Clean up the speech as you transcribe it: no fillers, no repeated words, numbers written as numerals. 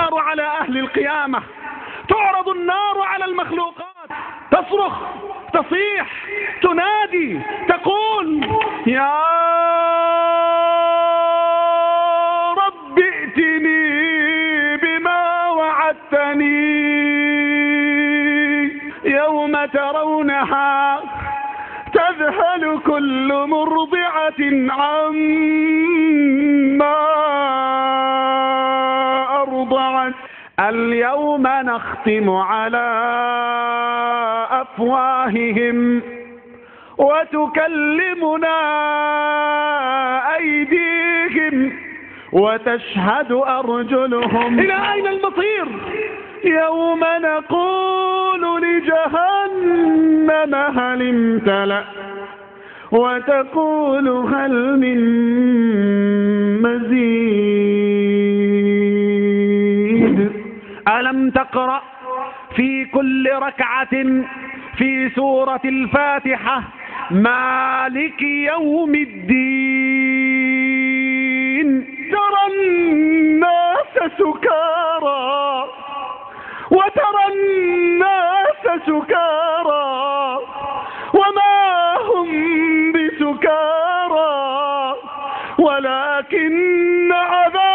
النار على أهل القيامة، تعرض النار على المخلوقات، تصرخ، تصيح، تنادي، تقول يا رب ائتني بما وعدتني. يوم ترونها تذهل كل مرضعة عما أرضعت. اليوم نختم على أفواههم وتكلمنا أيديهم وتشهد أرجلهم. إلى أين المصير؟ يوم نقول لجهنم هل امتلأ وتقول هل من مزيد. ألم تقرأ في كل ركعة في سورة الفاتحة مالك يوم الدين؟ ترى الناس سكارى وترى الناس سكارى وما هم بسكارى ولكن عذاب